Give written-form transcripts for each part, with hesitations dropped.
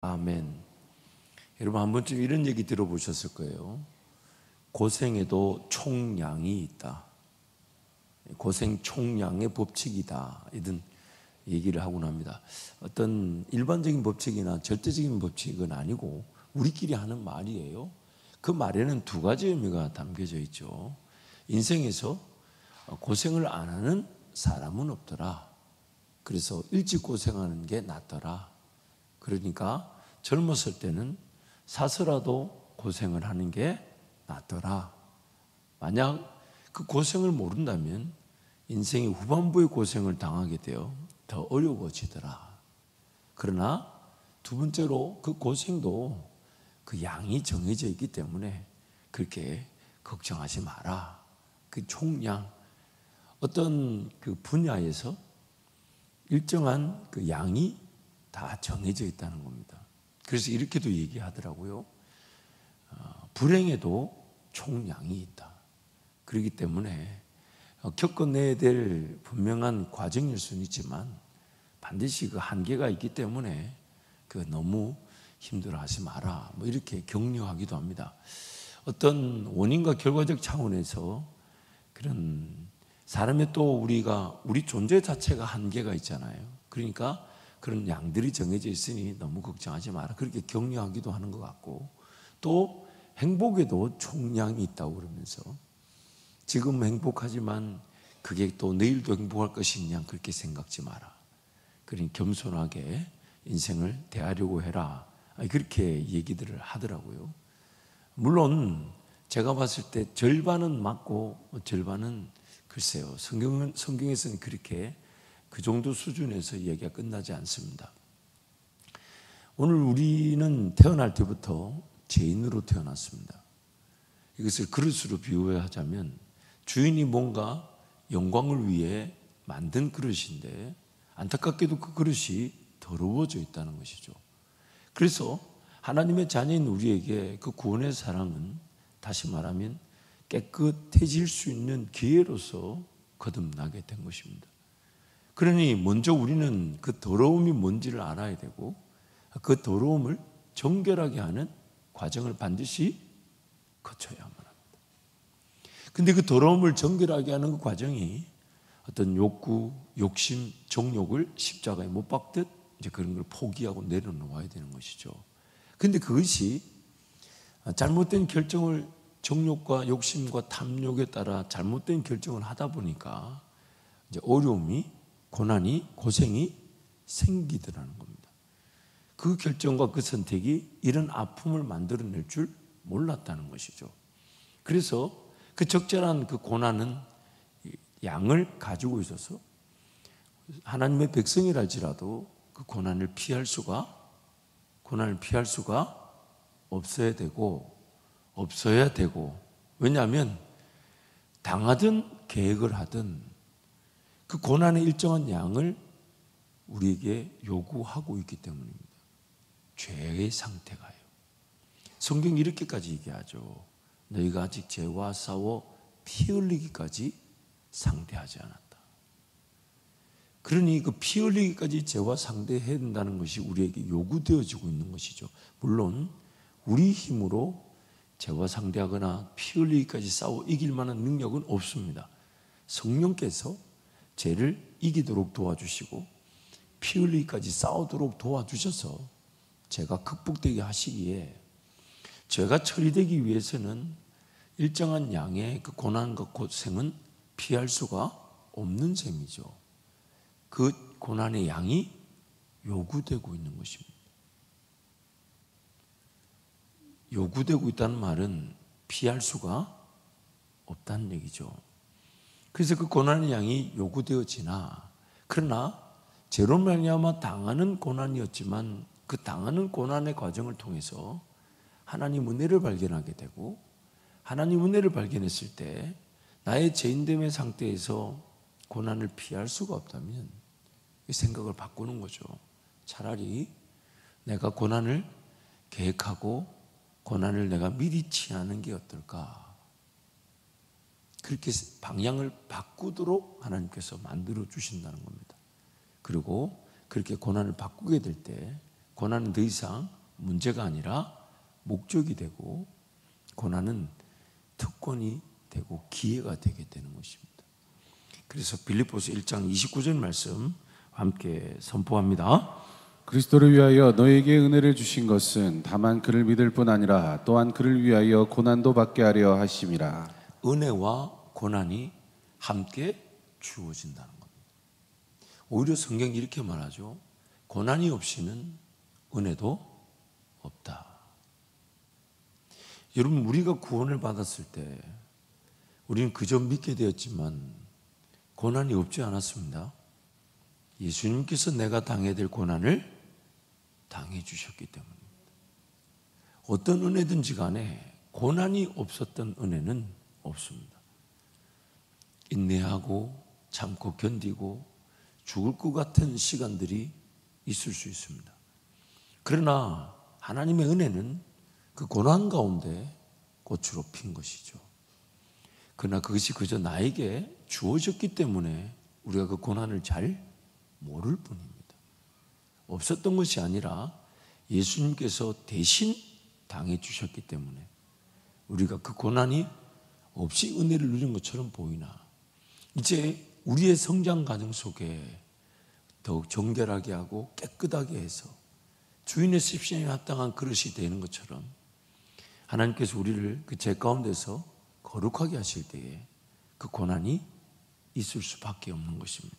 아멘. 여러분 한 번쯤 이런 얘기 들어보셨을 거예요. 고생에도 총량이 있다. 고생 총량의 법칙이다. 이런 얘기를 하곤 합니다. 어떤 일반적인 법칙이나 절대적인 법칙은 아니고 우리끼리 하는 말이에요. 그 말에는 두 가지 의미가 담겨져 있죠. 인생에서 고생을 안 하는 사람은 없더라. 그래서 일찍 고생하는 게 낫더라. 그러니까 젊었을 때는 사서라도 고생을 하는 게 낫더라. 만약 그 고생을 모른다면 인생의 후반부의 고생을 당하게 되어 더 어려워지더라. 그러나 두 번째로 그 고생도 그 양이 정해져 있기 때문에 그렇게 걱정하지 마라. 그 총량, 어떤 그 분야에서 일정한 그 양이 다 정해져 있다는 겁니다. 그래서 이렇게도 얘기하더라고요. 불행에도 총량이 있다. 그렇기 때문에 겪어내야 될 분명한 과정일 수는 있지만 반드시 그 한계가 있기 때문에 그 너무 힘들어하지 마라. 뭐 이렇게 격려하기도 합니다. 어떤 원인과 결과적 차원에서 그런 사람의 또 우리 존재 자체가 한계가 있잖아요. 그러니까 그런 양들이 정해져 있으니 너무 걱정하지 마라. 그렇게 격려하기도 하는 것 같고, 또 행복에도 총량이 있다고 그러면서 지금 행복하지만 그게 또 내일도 행복할 것이냐 그렇게 생각지 마라. 그러니 겸손하게 인생을 대하려고 해라. 그렇게 얘기들을 하더라고요. 물론 제가 봤을 때 절반은 맞고 절반은 글쎄요. 성경에서는 그렇게 그 정도 수준에서 이야기가 끝나지 않습니다. 오늘 우리는 태어날 때부터 죄인으로 태어났습니다. 이것을 그릇으로 비유하자면 주인이 뭔가 영광을 위해 만든 그릇인데 안타깝게도 그 그릇이 더러워져 있다는 것이죠. 그래서 하나님의 자녀인 우리에게 그 구원의 사랑은 다시 말하면 깨끗해질 수 있는 기회로서 거듭나게 된 것입니다. 그러니 먼저 우리는 그 더러움이 뭔지를 알아야 되고 그 더러움을 정결하게 하는 과정을 반드시 거쳐야만 합니다. 근데 그 더러움을 정결하게 하는 그 과정이 어떤 욕구, 욕심, 정욕을 십자가에 못 박듯 이제 그런 걸 포기하고 내려놓아야 되는 것이죠. 근데 그것이 잘못된 결정을 정욕과 욕심과 탐욕에 따라 잘못된 결정을 하다 보니까 이제 어려움이, 고난이, 고생이 생기더라는 겁니다. 그 결정과 그 선택이 이런 아픔을 만들어낼 줄 몰랐다는 것이죠. 그래서 그 적절한 그 고난은 양을 가지고 있어서 하나님의 백성이랄지라도 그 고난을 피할 수가 없어야 되고, 왜냐하면 당하든 계획을 하든 그 고난의 일정한 양을 우리에게 요구하고 있기 때문입니다. 죄의 상태가요. 성경이 이렇게까지 얘기하죠. 너희가 아직 죄와 싸워 피 흘리기까지 상대하지 않았다. 그러니 그 피 흘리기까지 죄와 상대해야 된다는 것이 우리에게 요구되어지고 있는 것이죠. 물론 우리 힘으로 죄와 상대하거나 피 흘리기까지 싸워 이길 만한 능력은 없습니다. 성령께서 죄를 이기도록 도와주시고 피 흘리기까지 싸우도록 도와주셔서 죄가 극복되게 하시기에, 죄가 처리되기 위해서는 일정한 양의 그 고난과 고생은 피할 수가 없는 셈이죠. 그 고난의 양이 요구되고 있는 것입니다. 요구되고 있다는 말은 피할 수가 없다는 얘기죠. 그래서 그 고난의 양이 요구되어지나, 그러나 죄로 말미암아 당하는 고난이었지만 그 당하는 고난의 과정을 통해서 하나님 은혜를 발견하게 되고, 하나님 은혜를 발견했을 때 나의 죄인됨의 상태에서 고난을 피할 수가 없다면 이 생각을 바꾸는 거죠. 차라리 내가 고난을 계획하고 고난을 내가 미리 취하는 게 어떨까? 그렇게 방향을 바꾸도록 하나님께서 만들어 주신다는 겁니다. 그리고 그렇게 고난을 바꾸게 될 때 고난은 더 이상 문제가 아니라 목적이 되고, 고난은 특권이 되고 기회가 되게 되는 것입니다. 그래서 빌립보서 1장 29절 말씀 함께 선포합니다. 그리스도를 위하여 너에게 은혜를 주신 것은 다만 그를 믿을 뿐 아니라 또한 그를 위하여 고난도 받게 하려 하심이라. 은혜와 고난이 함께 주어진다는 겁니다. 오히려 성경이 이렇게 말하죠. 고난이 없이는 은혜도 없다. 여러분, 우리가 구원을 받았을 때 우리는 그저 믿게 되었지만 고난이 없지 않았습니다. 예수님께서 내가 당해야 될 고난을 당해 주셨기 때문입니다. 어떤 은혜든지 간에 고난이 없었던 은혜는 없습니다. 인내하고 참고 견디고 죽을 것 같은 시간들이 있을 수 있습니다. 그러나 하나님의 은혜는 그 고난 가운데 꽃으로 핀 것이죠. 그러나 그것이 그저 나에게 주어졌기 때문에 우리가 그 고난을 잘 모를 뿐입니다. 없었던 것이 아니라 예수님께서 대신 당해 주셨기 때문에 우리가 그 고난이 없이 은혜를 누린 것처럼 보이나, 이제 우리의 성장 과정 속에 더욱 정결하게 하고 깨끗하게 해서 주인의 십시에 합당한 그릇이 되는 것처럼 하나님께서 우리를 그 죄 가운데서 거룩하게 하실 때에 그 고난이 있을 수밖에 없는 것입니다.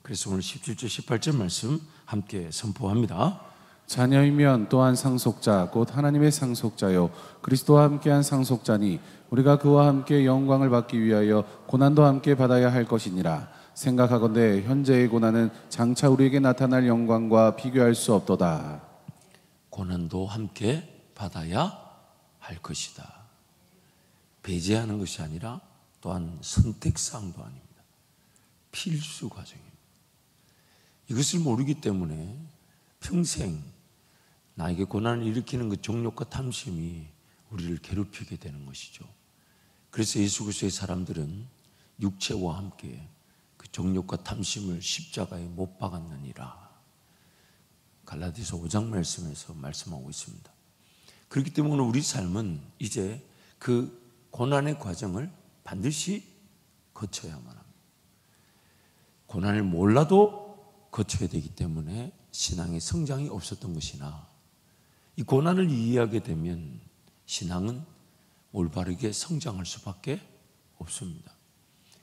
그래서 오늘 17절 18절 말씀 함께 선포합니다. 자녀이면 또한 상속자 곧 하나님의 상속자요 그리스도와 함께한 상속자니 우리가 그와 함께 영광을 받기 위하여 고난도 함께 받아야 할 것이니라. 생각하건대 현재의 고난은 장차 우리에게 나타날 영광과 비교할 수 없도다. 고난도 함께 받아야 할 것이다. 배제하는 것이 아니라 또한 선택사항도 아닙니다. 필수 과정입니다. 이것을 모르기 때문에 평생 나에게 고난을 일으키는 그 정욕과 탐심이 우리를 괴롭히게 되는 것이죠. 그래서 예수 그리스도의 사람들은 육체와 함께 그 정욕과 탐심을 십자가에 못 박았느니라. 갈라디아서 5장 말씀에서 말씀하고 있습니다. 그렇기 때문에 우리 삶은 이제 그 고난의 과정을 반드시 거쳐야만 합니다. 고난을 몰라도 거쳐야 되기 때문에 신앙의 성장이 없었던 것이나, 이 고난을 이해하게 되면 신앙은 올바르게 성장할 수밖에 없습니다.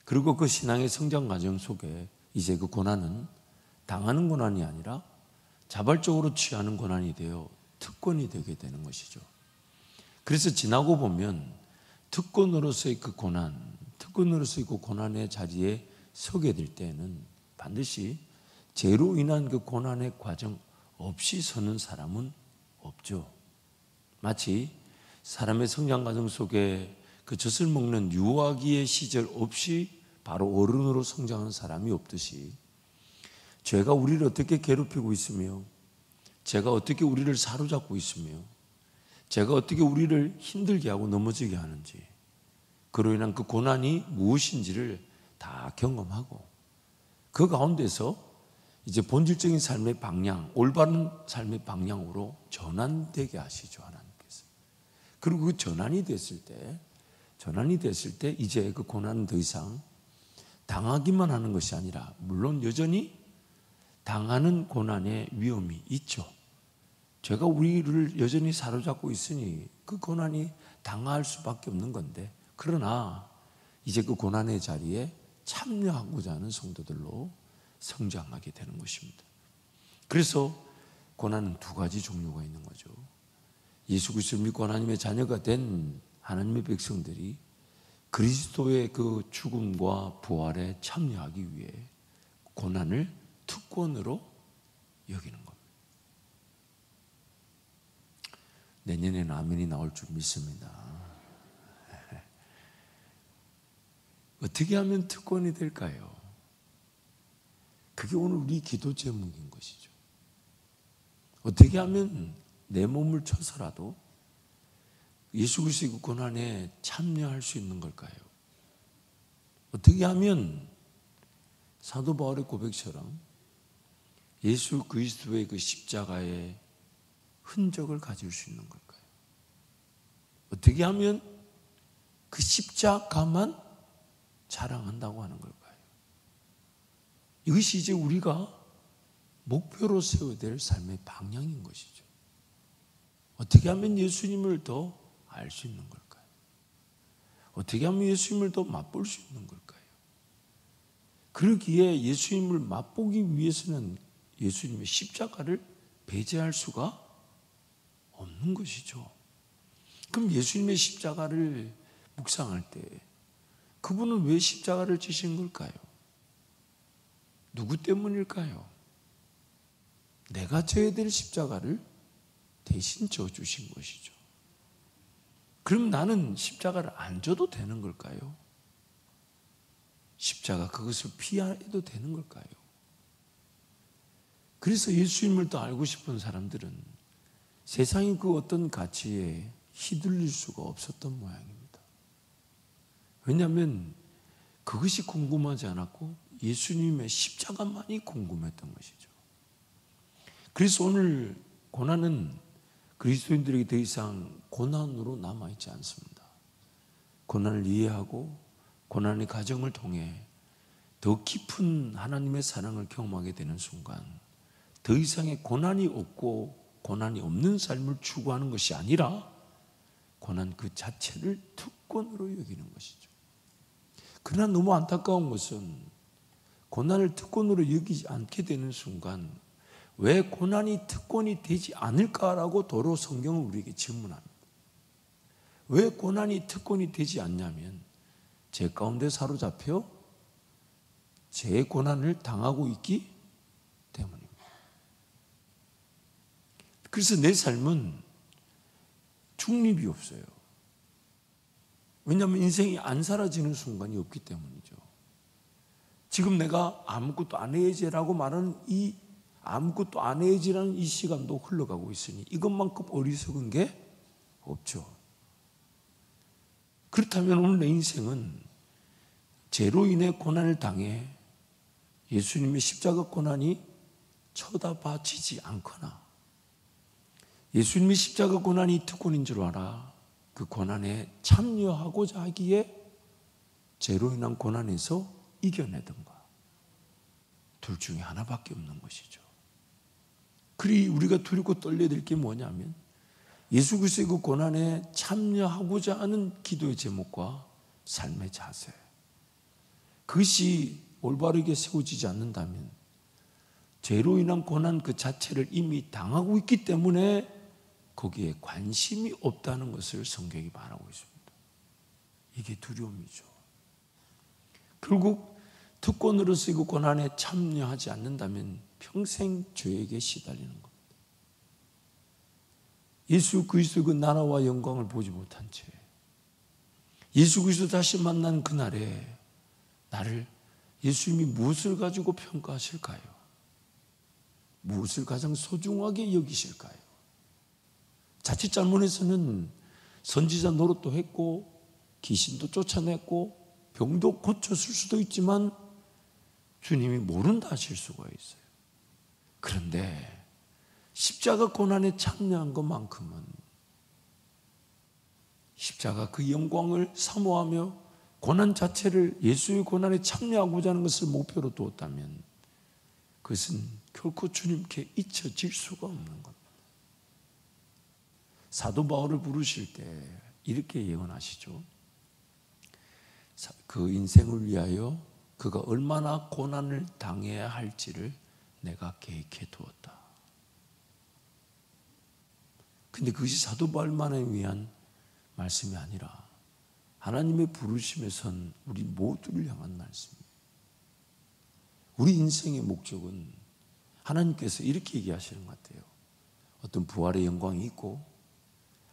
그리고 그 신앙의 성장 과정 속에 이제 그 고난은 당하는 고난이 아니라 자발적으로 취하는 고난이 되어 특권이 되게 되는 것이죠. 그래서 지나고 보면 특권으로서의 그 고난, 특권으로서의 그 고난의 자리에 서게 될 때에는 반드시 죄로 인한 그 고난의 과정 없이 서는 사람은 없죠. 마치 사람의 성장 과정 속에 그 젖을 먹는 유아기의 시절 없이 바로 어른으로 성장하는 사람이 없듯이, 죄가 우리를 어떻게 괴롭히고 있으며, 죄가 어떻게 우리를 사로잡고 있으며, 죄가 어떻게 우리를 힘들게 하고 넘어지게 하는지, 그로 인한 그 고난이 무엇인지를 다 경험하고 그 가운데서 이제 본질적인 삶의 방향, 올바른 삶의 방향으로 전환되게 하시죠, 하나님께서. 그리고 그 전환이 됐을 때 이제 그 고난은 더 이상 당하기만 하는 것이 아니라, 물론 여전히 당하는 고난의 위험이 있죠. 죄가 우리를 여전히 사로잡고 있으니 그 고난이 당할 수밖에 없는 건데, 그러나 이제 그 고난의 자리에 참여하고자 하는 성도들로 성장하게 되는 것입니다. 그래서 고난은 두 가지 종류가 있는 거죠. 예수 그리스도를 믿고 하나님의 자녀가 된 하나님의 백성들이 그리스도의 그 죽음과 부활에 참여하기 위해 고난을 특권으로 여기는 겁니다. 내년에는 아멘이 나올 줄 믿습니다. 어떻게 하면 특권이 될까요? 그게 오늘 우리 기도 제목인 것이죠. 어떻게 하면 내 몸을 쳐서라도 예수 그리스도의 그 고난에 참여할 수 있는 걸까요? 어떻게 하면 사도 바울의 고백처럼 예수 그리스도의 그 십자가의 흔적을 가질 수 있는 걸까요? 어떻게 하면 그 십자가만 자랑한다고 하는 걸까요? 이것이 이제 우리가 목표로 세워야 될 삶의 방향인 것이죠. 어떻게 하면 예수님을 더 알 수 있는 걸까요? 어떻게 하면 예수님을 더 맛볼 수 있는 걸까요? 그러기에 예수님을 맛보기 위해서는 예수님의 십자가를 배제할 수가 없는 것이죠. 그럼 예수님의 십자가를 묵상할 때 그분은 왜 십자가를 지신 걸까요? 누구 때문일까요? 내가 져야 될 십자가를 대신 져주신 것이죠. 그럼 나는 십자가를 안 져도 되는 걸까요? 십자가 그것을 피해도 되는 걸까요? 그래서 예수님을 더 알고 싶은 사람들은 세상의 그 어떤 가치에 휘둘릴 수가 없었던 모양입니다. 왜냐하면 그것이 궁금하지 않았고 예수님의 십자가만이 궁금했던 것이죠. 그래서 오늘 고난은 그리스도인들에게 더 이상 고난으로 남아있지 않습니다. 고난을 이해하고 고난의 과정을 통해 더 깊은 하나님의 사랑을 경험하게 되는 순간 더 이상의 고난이 없고 고난이 없는 삶을 추구하는 것이 아니라 고난 그 자체를 특권으로 여기는 것이죠. 그러나 너무 안타까운 것은 고난을 특권으로 여기지 않게 되는 순간 왜 고난이 특권이 되지 않을까라고 도로 성경은 우리에게 질문합니다. 왜 고난이 특권이 되지 않냐면 죄 가운데 사로잡혀 제 고난을 당하고 있기 때문입니다. 그래서 내 삶은 중립이 없어요. 왜냐하면 인생이 안 사라지는 순간이 없기 때문이죠. 지금 내가 아무것도 안 해야지라고 말하는 이 아무것도 안 해야지라는 이 시간도 흘러가고 있으니 이것만큼 어리석은 게 없죠. 그렇다면 오늘 내 인생은 죄로 인해 고난을 당해 예수님의 십자가 고난이 쳐다봐지지 않거나 예수님의 십자가 고난이 특권인 줄 알아 그 고난에 참여하고자 하기에 죄로 인한 고난에서 이겨내든가 둘 중에 하나밖에 없는 것이죠. 그리 우리가 두렵고 떨려야 될 게 뭐냐면 예수 그리스도의 그 고난에 참여하고자 하는 기도의 제목과 삶의 자세 그것이 올바르게 세워지지 않는다면 죄로 인한 고난 그 자체를 이미 당하고 있기 때문에 거기에 관심이 없다는 것을 성경이 말하고 있습니다. 이게 두려움이죠. 결국 특권으로서 그 고난에 참여하지 않는다면 평생 죄에게 시달리는 겁니다. 예수 그리스도의 그 나라와 영광을 보지 못한 채 예수 그리스도 다시 만난 그날에 나를 예수님이 무엇을 가지고 평가하실까요? 무엇을 가장 소중하게 여기실까요? 자칫 잘못해서는 선지자 노릇도 했고 귀신도 쫓아냈고 병도 고쳤을 수도 있지만 주님이 모른다 하실 수가 있어요. 그런데 십자가 고난에 참여한 것만큼은 십자가 그 영광을 사모하며 고난 자체를 예수의 고난에 참여하고자 하는 것을 목표로 두었다면 그것은 결코 주님께 잊혀질 수가 없는 겁니다. 사도 바울을 부르실 때 이렇게 예언하시죠. 그 인생을 위하여 그가 얼마나 고난을 당해야 할지를 내가 계획해 두었다. 근데 그것이 사도 바울만을 위한 말씀이 아니라 하나님의 부르심에 선 우리 모두를 향한 말씀입니다. 우리 인생의 목적은 하나님께서 이렇게 얘기하시는 것 같아요. 어떤 부활의 영광이 있고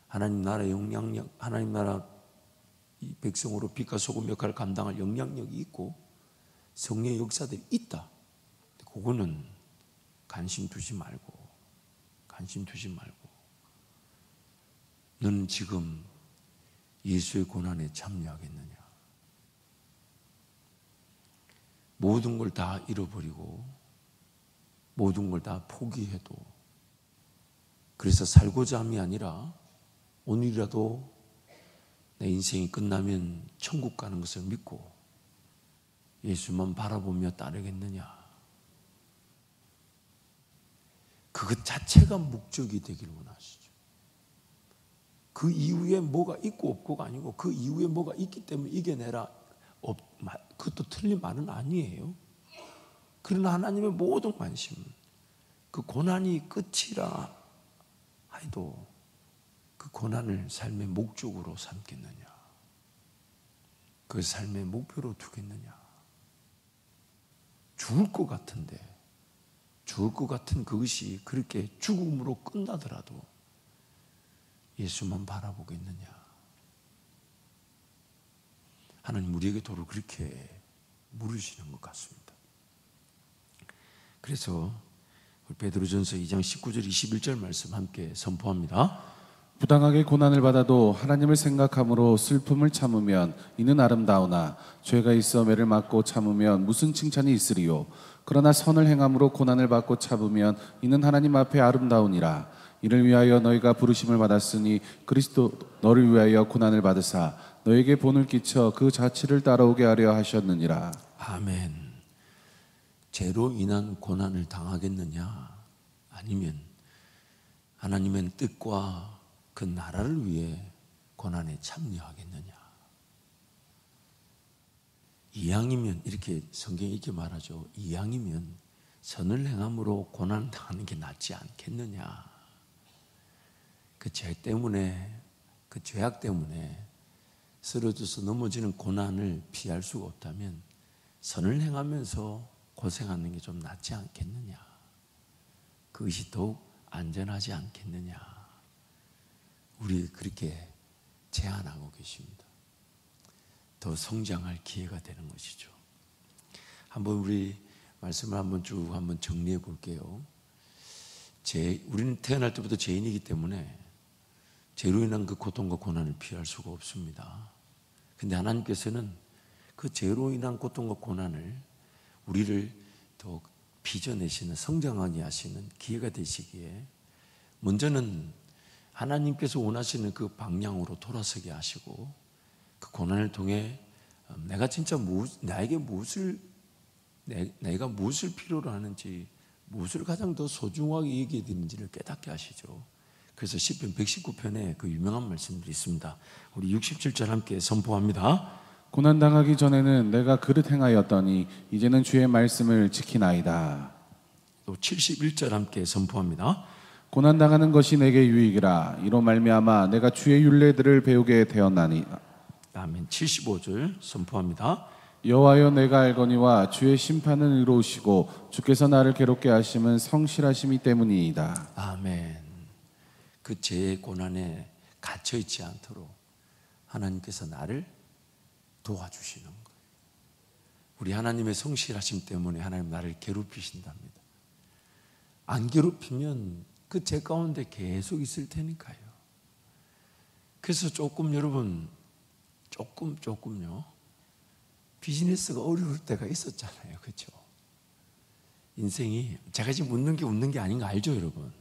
하나님 나라의 영향력, 하나님 나라 백성으로 빛과 소금 역할을 감당할 영향력이 있고 성령의 역사들이 있다. 그거는 관심 두지 말고 너는 지금 예수의 고난에 참여하겠느냐? 모든 걸 다 잃어버리고 모든 걸 다 포기해도, 그래서 살고자 함이 아니라 오늘이라도 내 인생이 끝나면 천국 가는 것을 믿고 예수만 바라보며 따르겠느냐. 그것 자체가 목적이 되기를 원하시죠. 그 이후에 뭐가 있고 없고가 아니고 그 이후에 뭐가 있기 때문에 이겨내라. 그것도 틀린 말은 아니에요. 그러나 하나님의 모든 관심은 그 고난이 끝이라 해도 그 고난을 삶의 목적으로 삼겠느냐, 그 삶의 목표로 두겠느냐. 죽을 것 같은데, 죽을 것 같은 그것이 그렇게 죽음으로 끝나더라도 예수만 바라보겠느냐. 하나님 우리에게 도로 그렇게 물으시는 것 같습니다. 그래서 베드로전서 2장 19절 21절 말씀 함께 선포합니다. 부당하게 고난을 받아도 하나님을 생각함으로 슬픔을 참으면 이는 아름다우나 죄가 있어 매를 맞고 참으면 무슨 칭찬이 있으리요. 그러나 선을 행함으로 고난을 받고 참으면 이는 하나님 앞에 아름다우니라. 이를 위하여 너희가 부르심을 받았으니 그리스도 너를 위하여 고난을 받으사 너에게 본을 끼쳐 그 자취를 따라오게 하려 하셨느니라. 아멘. 죄로 인한 고난을 당하겠느냐, 아니면 하나님의 뜻과 그 나라를 위해 고난에 참여하겠느냐. 이왕이면, 이렇게 성경이 이렇게 말하죠. 이왕이면 선을 행함으로 고난을 당하는 게 낫지 않겠느냐. 그 죄 때문에, 그 죄악 때문에 쓰러져서 넘어지는 고난을 피할 수가 없다면 선을 행하면서 고생하는 게 좀 낫지 않겠느냐. 그것이 더욱 안전하지 않겠느냐. 우리 그렇게 제안하고 계십니다. 더 성장할 기회가 되는 것이죠. 한번 우리 말씀을 한번 쭉 한번 정리해 볼게요. 우리는 태어날 때부터 죄인이기 때문에 죄로 인한 그 고통과 고난을 피할 수가 없습니다. 근데 하나님께서는 그 죄로 인한 고통과 고난을 우리를 더 빚어내시는, 성장하게 하시는 기회가 되시기에 먼저는 하나님께서 원하시는 그 방향으로 돌아서게 하시고, 그 고난을 통해 내가 진짜 나에게 내가 무엇을 필요로 하는지, 무엇을 가장 더 소중하게 여기게 되는지를 깨닫게 하시죠. 그래서 시편 119편에 그 유명한 말씀들이 있습니다. 우리 67절 함께 선포합니다. 고난당하기 전에는 내가 그릇 행하였더니 이제는 주의 말씀을 지키나이다. 또 71절 함께 선포합니다. 고난당하는 것이 내게 유익이라. 이로 말미암아 내가 주의 율례들을 배우게 되었나니. 아멘. 75절 선포합니다. 여호와여 내가 알거니와 주의 심판은 의로우시고 주께서 나를 괴롭게 하심은 성실하심이 때문이이다. 아멘. 그 죄의 고난에 갇혀있지 않도록 하나님께서 나를 도와주시는 거예요. 우리 하나님의 성실하심 때문에 하나님 나를 괴롭히신답니다. 안 괴롭히면 그 죄 가운데 계속 있을 테니까요. 그래서 여러분 조금요 비즈니스가 어려울 때가 있었잖아요. 그렇죠? 인생이, 제가 지금 웃는 게 아닌 거 알죠, 여러분?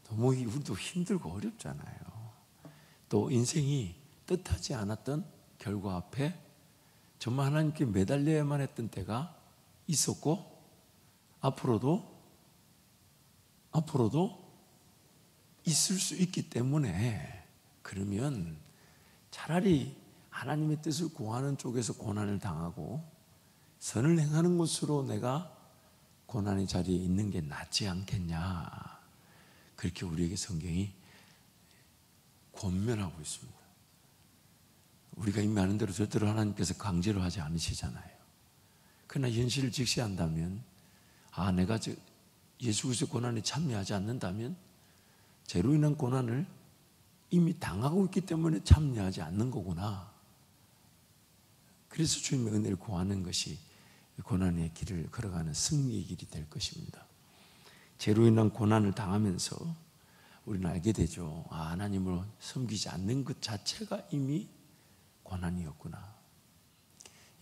너무 우리도 힘들고 어렵잖아요. 또 인생이 뜻하지 않았던 결과 앞에 정말 하나님께 매달려야만 했던 때가 있었고, 앞으로도 있을 수 있기 때문에, 그러면 차라리 하나님의 뜻을 구하는 쪽에서 고난을 당하고 선을 행하는 것으로 내가 고난의 자리에 있는 게 낫지 않겠냐. 그렇게 우리에게 성경이 권면하고 있습니다. 우리가 이미 아는 대로 절대로 하나님께서 강제로 하지 않으시잖아요. 그러나 현실을 직시한다면, 내가 예수 그리스도의 고난에 참여하지 않는다면 죄로 인한 고난을 이미 당하고 있기 때문에 참여하지 않는 거구나. 그래서 주님의 은혜를 구하는 것이 고난의 길을 걸어가는 승리의 길이 될 것입니다. 죄로 인한 고난을 당하면서 우리는 알게 되죠. 하나님을 섬기지 않는 것 자체가 이미 고난이었구나.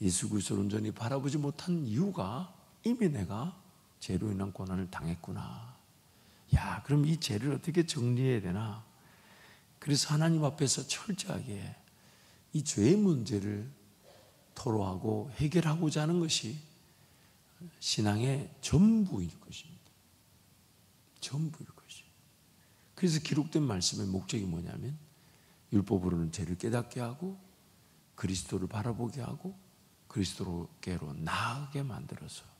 예수 그리스도를 온전히 바라보지 못한 이유가 이미 내가 죄로 인한 고난을 당했구나. 야, 그럼 이 죄를 어떻게 정리해야 되나? 그래서 하나님 앞에서 철저하게 이 죄의 문제를 토로하고 해결하고자 하는 것이 신앙의 전부일 것입니다. 전부일 것이죠. 그래서 기록된 말씀의 목적이 뭐냐면 율법으로는 죄를 깨닫게 하고 그리스도를 바라보게 하고 그리스도께로 나아가게 만들어서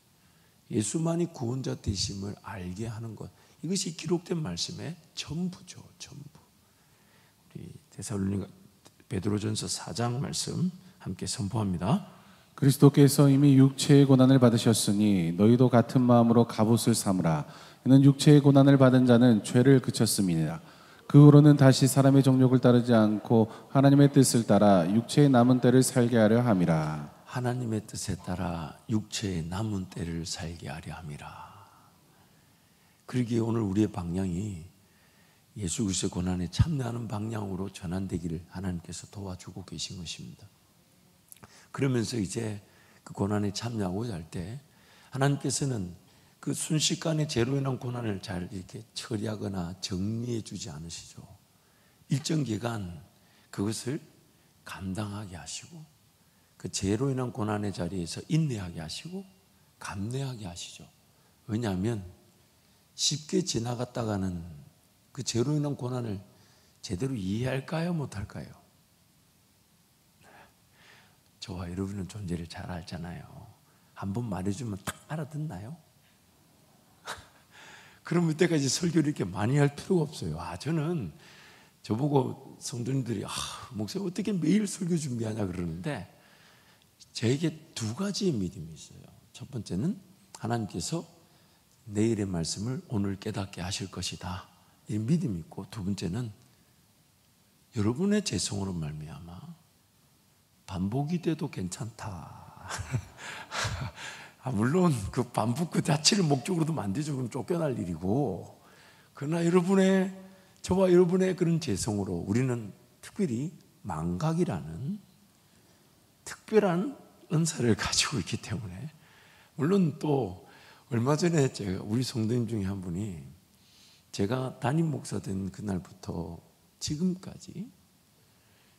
예수만이 구원자 되심을 알게 하는 것, 이것이 기록된 말씀의 전부죠. 전부. 우리 데살로니가 베드로전서 4장 말씀 함께 선포합니다. 그리스도께서 이미 육체의 고난을 받으셨으니 너희도 같은 마음으로 갑옷을 삼으라. 이는 육체의 고난을 받은 자는 죄를 그쳤음이니라. 그 후로는 다시 사람의 정욕을 따르지 않고 하나님의 뜻을 따라 육체의 남은 때를 살게 하려 함이라. 하나님의 뜻에 따라 육체의 남은 때를 살게 하려 함이라. 그러기에 오늘 우리의 방향이 예수 그리스도의 고난에 참여하는 방향으로 전환되기를 하나님께서 도와주고 계신 것입니다. 그러면서 이제 그 고난에 참여하고자 할 때 하나님께서는 그 순식간에 죄로 인한 고난을 잘 이렇게 처리하거나 정리해 주지 않으시죠. 일정 기간 그것을 감당하게 하시고 그 죄로 인한 고난의 자리에서 인내하게 하시고 감내하게 하시죠. 왜냐하면 쉽게 지나갔다가는 그 죄로 인한 고난을 제대로 이해할까요? 못할까요? 저와 여러분은 존재를 잘 알잖아요. 한번 말해주면 딱 알아듣나요? 그럼 이때까지 설교를 이렇게 많이 할 필요가 없어요. 저는 저보고 성도님들이 목사님 어떻게 매일 설교 준비하냐 그러는데 저에게 두 가지의 믿음이 있어요. 첫 번째는 하나님께서 내일의 말씀을 오늘 깨닫게 하실 것이다, 이 믿음이 있고, 두 번째는 여러분의 죄성으로 말미암아 반복이 돼도 괜찮다. 물론 그 반복 그 자체를 목적으로도 만들죠. 그럼 쫓겨날 일이고, 그러나 저와 여러분의 그런 죄성으로 우리는 특별히 망각이라는 특별한 은사를 가지고 있기 때문에, 물론 또 얼마 전에 우리 성도님 중에 한 분이 제가 담임 목사 된 그날부터 지금까지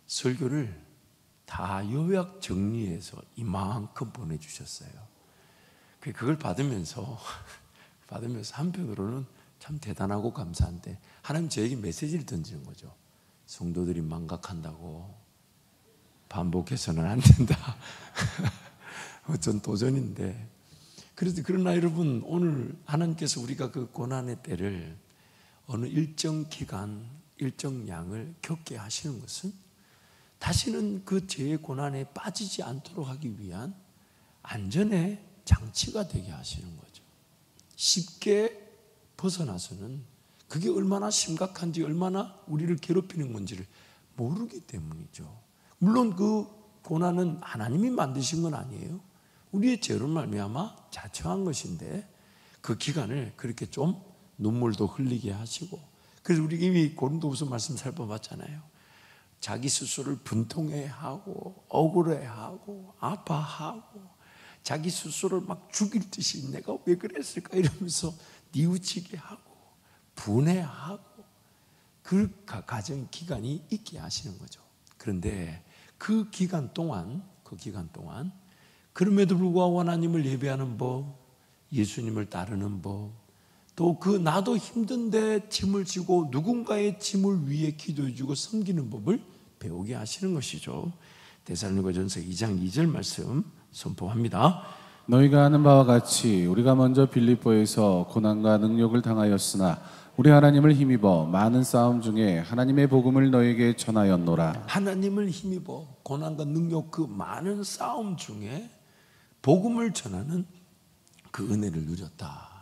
설교를 다 요약 정리해서 이만큼 보내주셨어요. 그걸 받으면서 한편으로는 참 대단하고 감사한데, 하나님 저에게 메시지를 던지는 거죠. 성도들이 망각한다고 반복해서는 안 된다. 전 도전인데. 그러나 여러분, 오늘 하나님께서 우리가 그 고난의 때를 어느 일정 기간, 일정 양을 겪게 하시는 것은 다시는 그 죄의 고난에 빠지지 않도록 하기 위한 안전의 장치가 되게 하시는 거죠. 쉽게 벗어나서는 그게 얼마나 심각한지, 얼마나 우리를 괴롭히는 건지를 모르기 때문이죠. 물론 그 고난은 하나님이 만드신 건 아니에요. 우리의 죄로 말미암아 자초한 것인데 그 기간을 그렇게 좀 눈물도 흘리게 하시고, 그래서 우리 이미 고린도후서 말씀 살펴봤잖아요. 자기 스스로를 분통해하고 억울해하고 아파하고 자기 스스로를 막 죽일 듯이 내가 왜 그랬을까 이러면서 뉘우치게 하고 분해하고 그 가정 기간이 있게 하시는 거죠. 그런데 그 기간 동안 그럼에도 불구하고 하나님을 예배하는 법, 예수님을 따르는 법, 또 그 나도 힘든데 짐을 지고 누군가의 짐을 위해 기도해주고 섬기는 법을 배우게 하시는 것이죠. 데살로니가전서 2장 2절 말씀 선포합니다. 너희가 아는 바와 같이 우리가 먼저 빌립보에서 고난과 능욕을 당하였으나 우리 하나님을 힘입어 많은 싸움 중에 하나님의 복음을 너에게 전하였노라. 하나님을 힘입어 고난과 능욕 그 많은 싸움 중에 복음을 전하는 그 은혜를 누렸다.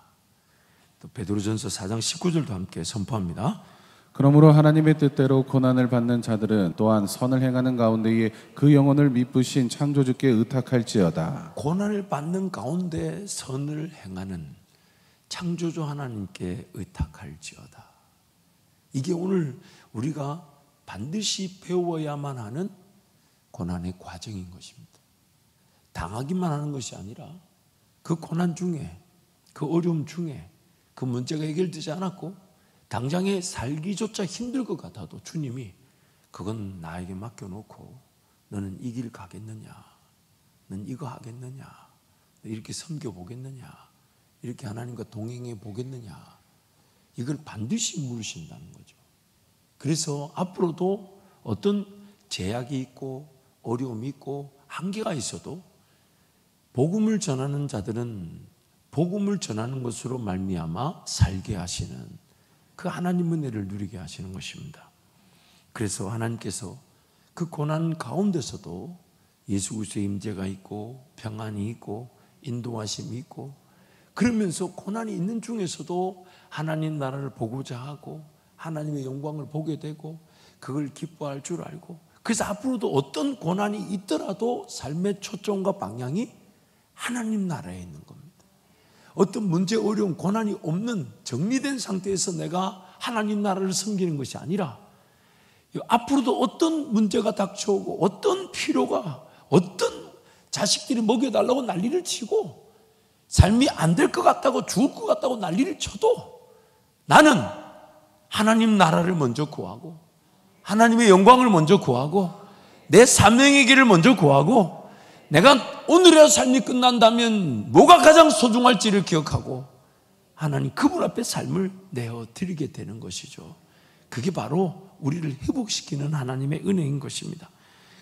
또 베드로전서 4장 19절도 함께 선포합니다. 그러므로 하나님의 뜻대로 고난을 받는 자들은 또한 선을 행하는 가운데에 그 영혼을 미쁘신 창조주께 의탁할지어다. 고난을 받는 가운데 선을 행하는 창조주 하나님께 의탁할지어다. 이게 오늘 우리가 반드시 배워야만 하는 고난의 과정인 것입니다. 당하기만 하는 것이 아니라 그 고난 중에 그 어려움 중에 그 문제가 해결되지 않았고 당장에 살기조차 힘들 것 같아도 주님이 그건 나에게 맡겨놓고 너는 이 길 가겠느냐, 넌 이거 하겠느냐, 이렇게 섬겨보겠느냐, 이렇게 하나님과 동행해 보겠느냐, 이걸 반드시 물으신다는 거죠. 그래서 앞으로도 어떤 제약이 있고 어려움이 있고 한계가 있어도 복음을 전하는 자들은 복음을 전하는 것으로 말미암아 살게 하시는 그 하나님 은혜를 누리게 하시는 것입니다. 그래서 하나님께서 그 고난 가운데서도 예수 그리스도의 임재가 있고 평안이 있고 인도하심이 있고 그러면서 고난이 있는 중에서도 하나님 나라를 보고자 하고 하나님의 영광을 보게 되고 그걸 기뻐할 줄 알고 그래서 앞으로도 어떤 고난이 있더라도 삶의 초점과 방향이 하나님 나라에 있는 겁니다. 어떤 문제, 어려움, 고난이 없는 정리된 상태에서 내가 하나님 나라를 섬기는 것이 아니라 앞으로도 어떤 문제가 닥쳐오고 어떤 필요가 어떤 자식들이 먹여달라고 난리를 치고 삶이 안 될 것 같다고 죽을 것 같다고 난리를 쳐도 나는 하나님 나라를 먼저 구하고 하나님의 영광을 먼저 구하고 내 사명의 길을 먼저 구하고 내가 오늘의 삶이 끝난다면 뭐가 가장 소중할지를 기억하고 하나님 그분 앞에 삶을 내어드리게 되는 것이죠. 그게 바로 우리를 회복시키는 하나님의 은혜인 것입니다.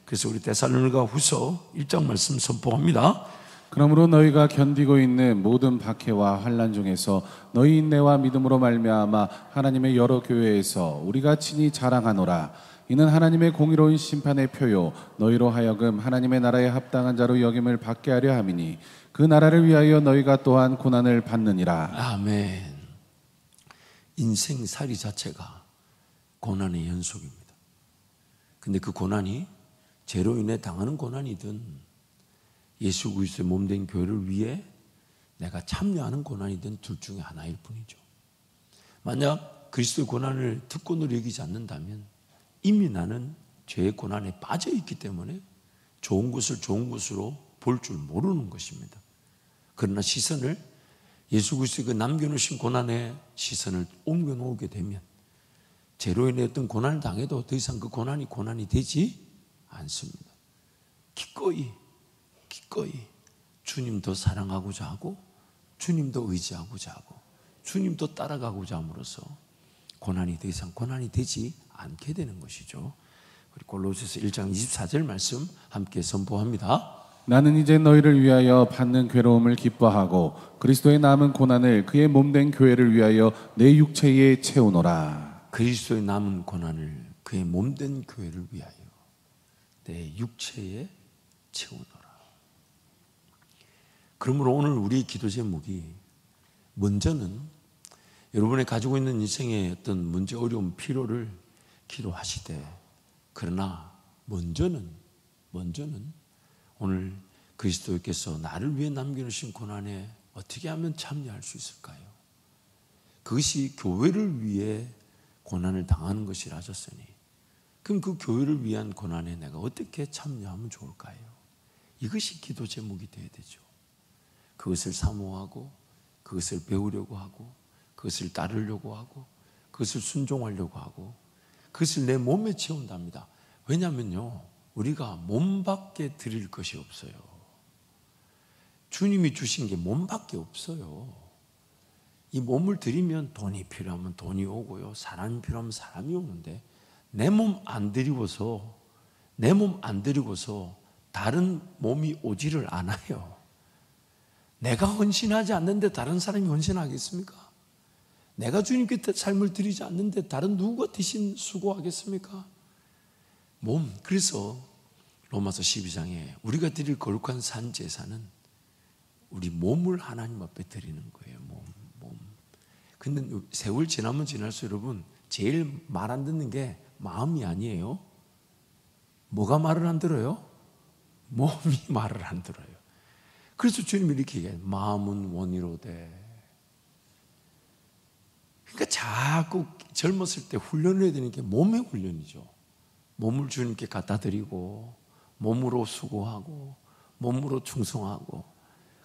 그래서 우리 데살로니가 후서 1장 말씀 선포합니다. 그러므로 너희가 견디고 있는 모든 박해와 환난 중에서 너희 인내와 믿음으로 말미암아 하나님의 여러 교회에서 우리가 친히 자랑하노라. 이는 하나님의 공의로운 심판의 표요 너희로 하여금 하나님의 나라에 합당한 자로 여김을 받게 하려 함이니 그 나라를 위하여 너희가 또한 고난을 받느니라. 아멘. 인생살이 자체가 고난의 연속입니다. 근데 그 고난이 죄로 인해 당하는 고난이든 예수 그리스도의 몸된 교회를 위해 내가 참여하는 고난이든 둘 중에 하나일 뿐이죠. 만약 그리스도의 고난을 특권으로 여기지 않는다면 이미 나는 죄의 고난에 빠져 있기 때문에 좋은 것을 좋은 것으로 볼 줄 모르는 것입니다. 그러나 시선을 예수 그리스도의 그 남겨놓으신 고난의 시선을 옮겨놓게 되면 죄로 인해 어떤 고난을 당해도 더 이상 그 고난이 되지 않습니다. 기꺼이 주님도 사랑하고자 하고 주님도 의지하고자 하고 주님도 따라가고자 함으로써 고난이 더 이상 고난이 되지 않게 되는 것이죠. 우리 골로새서 1장 24절 말씀 함께 선포합니다. 나는 이제 너희를 위하여 받는 괴로움을 기뻐하고 그리스도의 남은 고난을 그의 몸된 교회를 위하여 내 육체에 채우노라. 그리스도의 남은 고난을 그의 몸된 교회를 위하여 내 육체에 채우노라. 그러므로 오늘 우리 기도 제목이 먼저는 여러분이 가지고 있는 인생의 어떤 문제, 어려움, 필요를 기도하시되 그러나 먼저는 오늘 그리스도께서 나를 위해 남겨놓으신 고난에 어떻게 하면 참여할 수 있을까요? 그것이 교회를 위해 고난을 당하는 것이라 하셨으니 그럼 그 교회를 위한 고난에 내가 어떻게 참여하면 좋을까요? 이것이 기도 제목이 되어야 되죠. 그것을 사모하고 그것을 배우려고 하고 그것을 따르려고 하고 그것을 순종하려고 하고 그것을 내 몸에 채운답니다. 왜냐하면요 우리가 몸밖에 드릴 것이 없어요. 주님이 주신 게 몸밖에 없어요. 이 몸을 드리면 돈이 필요하면 돈이 오고요 사람이 필요하면 사람이 오는데 내 몸 안 드리고서 다른 몸이 오지를 않아요. 내가 헌신하지 않는데 다른 사람이 헌신하겠습니까? 내가 주님께 삶을 드리지 않는데 다른 누구가 대신 수고하겠습니까? 몸. 그래서 로마서 12장에 우리가 드릴 거룩한 산 제사는 우리 몸을 하나님 앞에 드리는 거예요. 몸. 근데 세월 지나면 지날수록 여러분 제일 말 안 듣는 게 마음이 아니에요. 뭐가 말을 안 들어요? 몸이 말을 안 들어요. 그래서 주님이 이렇게 얘기해요. 마음은 원이로되. 그러니까 자꾸 젊었을 때 훈련을 해야 되는 게 몸의 훈련이죠. 몸을 주님께 갖다 드리고 몸으로 수고하고 몸으로 충성하고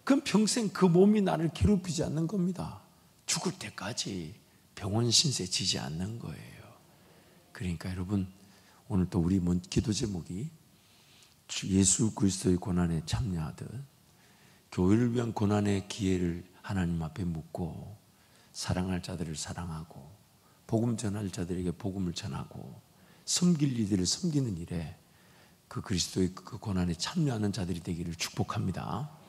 그럼 평생 그 몸이 나를 괴롭히지 않는 겁니다. 죽을 때까지 병원 신세 지지 않는 거예요. 그러니까 여러분, 오늘 또 우리 기도 제목이 예수 그리스도의 고난에 참여하듯 교회를 위한 고난의 기회를 하나님 앞에 묻고 사랑할 자들을 사랑하고 복음 전할 자들에게 복음을 전하고 섬길 이들을 섬기는 일에 그 그리스도의 그 고난에 참여하는 자들이 되기를 축복합니다.